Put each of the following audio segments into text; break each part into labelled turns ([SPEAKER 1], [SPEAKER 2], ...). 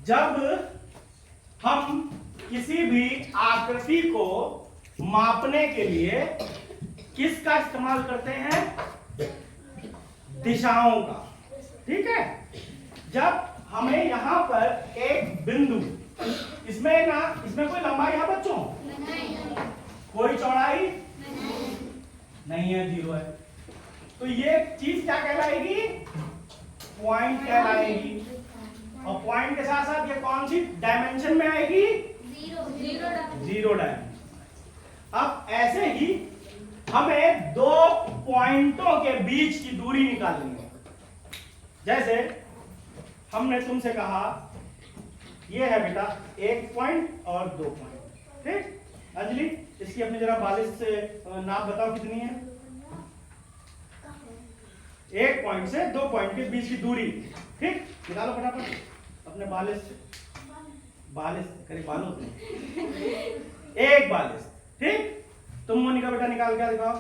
[SPEAKER 1] जब हम किसी भी आकृति को मापने के लिए किसका इस्तेमाल करते हैं? दिशाओं का। ठीक है, जब हमें यहां पर एक बिंदु, इसमें कोई लंबाई है बच्चों? कोई चौड़ाई नहीं है, 0 है। तो ये चीज क्या कहलाएगी? पॉइंट कहलाएगी। और पॉइंट के साथ साथ ये कौन सी डायमेंशन में आएगी? 0 डायमेंशन। अब ऐसे ही हमें दो पॉइंटों के बीच की दूरी निकालनी है। जैसे हमने तुमसे कहा ये है बेटा 1 पॉइंट और 2 पॉइंट। ठीक, अंजलि इसकी अपनी जरा 42 से नाप बताओ कितनी है? 1 पॉइंट से 2 पॉइंट के बीच की दूरी। ठीक, निकालो फटाफट अपने 42 करीब 1 42। ठीक, तुम मोनिका बेटा निकाल के दिखाओ।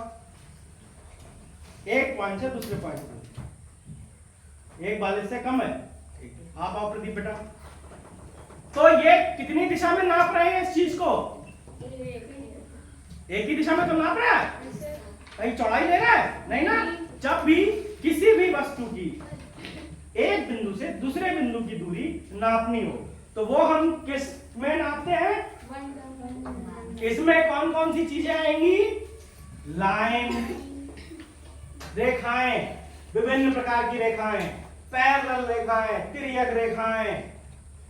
[SPEAKER 1] 1 पॉइंट से दूसरे पॉइंट 1 42 से कम है। आप आओ प्रदीप बेटा। तो ये कितनी दिशा में नाप रहे हैं इस चीज को? एक ही दिशा में तो नाप रहा है, कहीं चौड़ाई ले रहा है नहीं ना। जब भी किसी भी वस्तु की एक बिंदु से दूसरे बिंदु की दूरी नापनी हो तो वो हम किस में नापते हैं? इसमें कौन कौन सी चीजें आएंगी? लाइन, रेखाएं, विभिन्न प्रकार की रेखाएं, पैरेलल रेखाएं, तिर्यक रेखाएं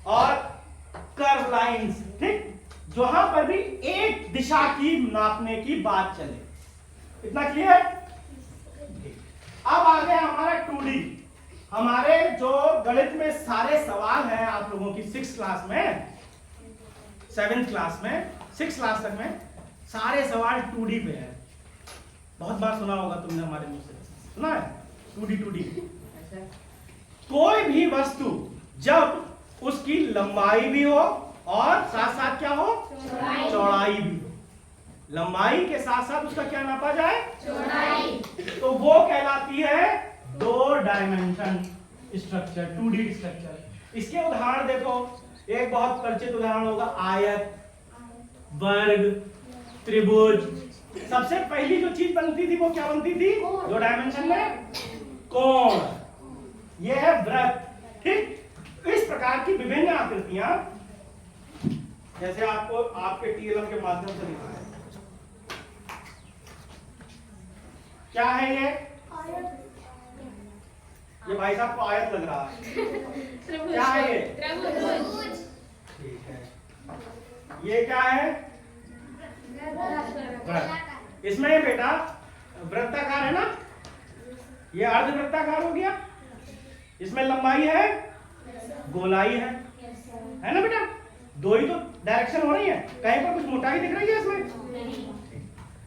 [SPEAKER 1] और कर्व लाइंस। ठीक, जहां पर भी एक दिशा की नापने की बात चले। इतना क्लियर? अब आ गया हमारा 2D। हमारे जो गणित में सारे सवाल हैं आप लोगों की 6th क्लास में, 7th क्लास में, 6th क्लास तक में सारे सवाल 2D पे है। बहुत बार सुना होगा तुमने हमारे मुंह से, सुना है 2D। कोई भी वस्तु जब उसकी लंबाई भी हो और साथ साथ क्या हो? चौड़ाई भी हो। लंबाई के साथ साथ उसका क्या नापा जाए? चौड़ाई। तो वो कहलाती है 2 डायमेंशन स्ट्रक्चर, 2D स्ट्रक्चर। इसके उदाहरण देखो, एक बहुत परिचित उदाहरण होगा आयत, वर्ग, त्रिभुज। सबसे पहली जो चीज बनती थी वो क्या बनती थी 2 डायमेंशन में? कोण। यह है वृत्त। ठीक, इस प्रकार की विभिन्न आकृतियां जैसे आपको आपके टीएलएम के माध्यम से दिखाया है। क्या है ये भाई साहब को आयत लग रहा है। क्या है ये? ठीक है। ये क्या है? वृत्त। इसमें बेटा वृत्ताकार है ना, ये अर्धवृत्ताकार हो गया। इसमें लंबाई है, गोलाई है ना बेटा? 2 ही तो डायरेक्शन हो रही है। कहीं पर कुछ मोटाई दिख रही है इसमें?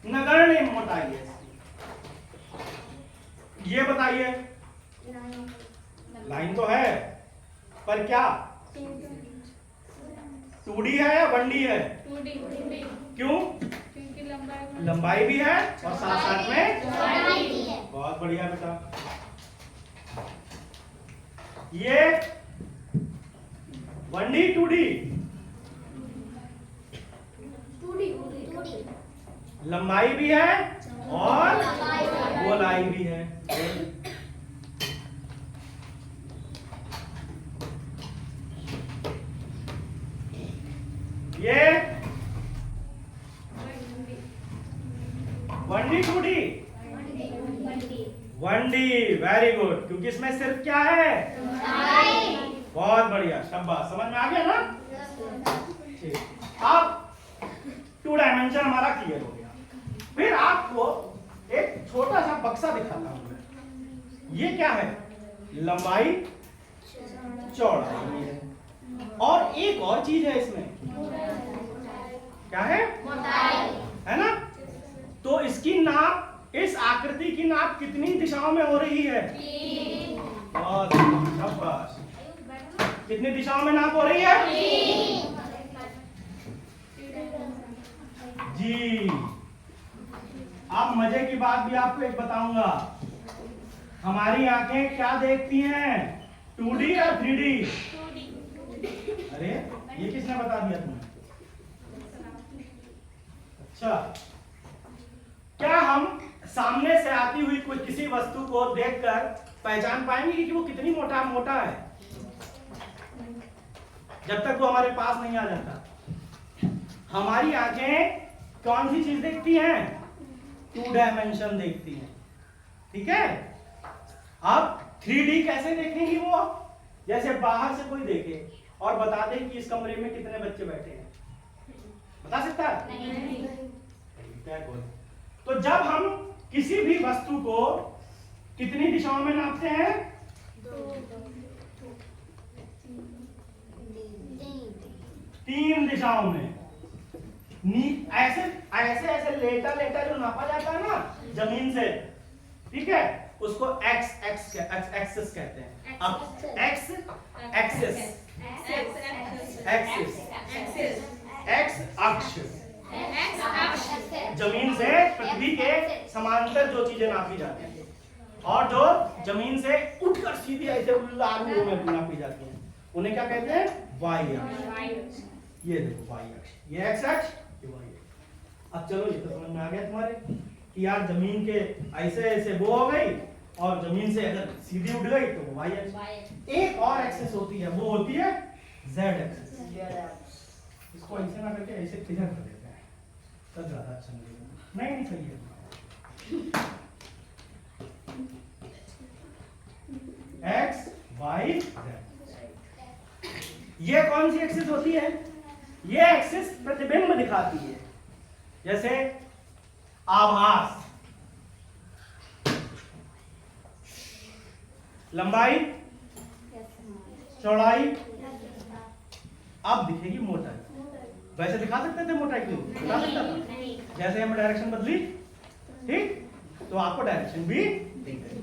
[SPEAKER 1] नगण्य मोटाई है। ये बताइए, लाइन तो है पर क्या 2D है या 1D है? 2D। क्यों? क्योंकि लंबाई भी है और साथ साथ में चौड़ाई भी है। बहुत बढ़िया बेटा। ये 1D 2D? 2D। लंबाई भी है और गोलाई भी है। ये 1D 2D? 1D। Very good, क्योंकि इसमें सिर्फ क्या है? बहुत बढ़िया, शाबाश, समझ में आ गया ना? ठीक, अब 2 डायमेंशन हमारा क्लियर हो गया। फिर आपको एक छोटा सा बक्सा दिखाता हूं मैं। ये क्या है? लंबाई, चौड़ाई है और एक और चीज है इसमें। क्या है? मोटाई है ना? तो इसकी नाप, इस आकृति की नाप कितनी दिशाओं में हो रही है? 3। बहुत शाबाश। कितनी दिशाओं में नाप हो रही है? 3। जी। अब मजे की बात भी आपको एक बताऊंगा। हमारी आंखें क्या देखती हैं? 2D या 3D? अरे ये किसने बता दिया तुम्हें? अच्छा, क्या हम सामने से आती हुई कोई किसी वस्तु को देखकर पहचान पाएंगे कि वो कितनी मोटा है, जब तक वो हमारे पास नहीं आ जाता? हमारी आंखें कौन सी चीज देखती हैं? 2 डायमेंशन देखती हैं, ठीक है। अब 3D कैसे देखेंगी वो? जैसे बाहर से कोई देखे और बता दे कि इस कमरे में कितने बच्चे बैठे हैं, बता सकता है? नहीं। क्या बोल? तो जब हम किसी भी वस्तु को कितनी दिशाओं में नापते हैं? 3 दिशाओं में। ऐसे ऐसे ऐसे लेटा जो नापा जाता है ना जमीन से, ठीक है, उसको एक्सिस कहते हैं। अब एक्स अक्ष, जमीन से पृथ्वी के समांतर जो चीजें नापी जाती हैं और जो जमीन से उठकर सीधी ऐसे उल्लारू में नापी जाती हैं, उन्हें क्या कहते हैं? वाई अक्ष। ये देखो वाई अक्ष, ये एक्स अक्ष, ये वाई अक्ष। अब चलो ये तो समझ में आ गया तुम्हारे कि यार जमीन के ऐसे ऐसे वो हो गई और जमीन से अगर सीधी उठ गई तो वो वाई अक्ष। एक और एक्सिस होती है, वो होती है जेड एक्सिस। इसको ऐसे ना करके ऐसे इधर कर देते हैं, तब ज्यादा अच्छा लगेगा। नहीं सही है। एक्स वाई जेड, ये कौन सी एक्सिस होती है? ये एक्सिस प्रतिबिंब दिखाती है, जैसे आभास, लंबाई, चौड़ाई। अब दिखेगी मोटाई। वैसे दिखा सकते थे मोटाई क्यों? दिखा सकता था। जैसे हम डायरेक्शन बदली, ठीक, तो आपको डायरेक्शन भी दिख गई।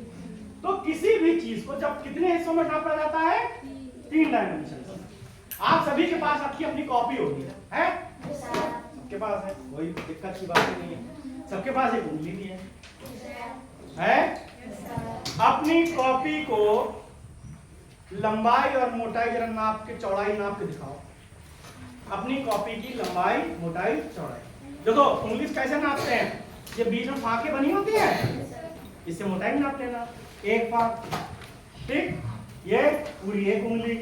[SPEAKER 1] तो किसी भी चीज को जब कितने हिस्सों में नापा जाता है? 3 डायमेंशन। आप सभी के पास आपकी अपनी कॉपी होगी, है? सबके पास है, कोई दिक्कत की बात नहीं है। सबके पास एक उंगली भी है? अपनी कॉपी को लंबाई और मोटाई जरा नाप के, चौड़ाई नाप के दिखाओ। अपनी कॉपी की लंबाई, मोटाई, चौड़ाई। देखो उंगली कैसे नापते हैं? ये बीच में फाके बनी होती है, इससे मोटाई नाप लेना, एक फाक, ठीक। ये पूरी एक उंगली,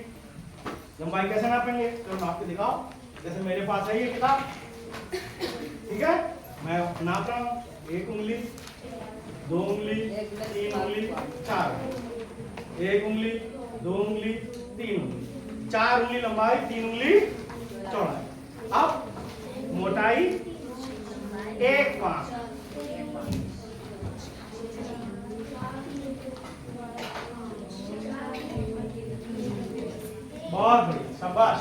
[SPEAKER 1] लंबाई कैसे नापेंगे? तो नाप के दिखाओ। जैसे मेरे पास है ये किताब, ठीक है, मैं नाप रहा हूँ, 1 उंगली, 2 उंगली, 3 उंगली, 4, 1 उंगली, 2 उंगली, 3 उंगली, 4 उंगली लंबाई, 3 उंगली चौड़ाई। अब मोटाई 1 5, बहुत बढ़िया, शाबाश।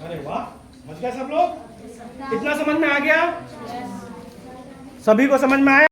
[SPEAKER 1] अरे वाह, समझ गए सब लोग? कितना समझ में आ गया? सभी को समझ में आया?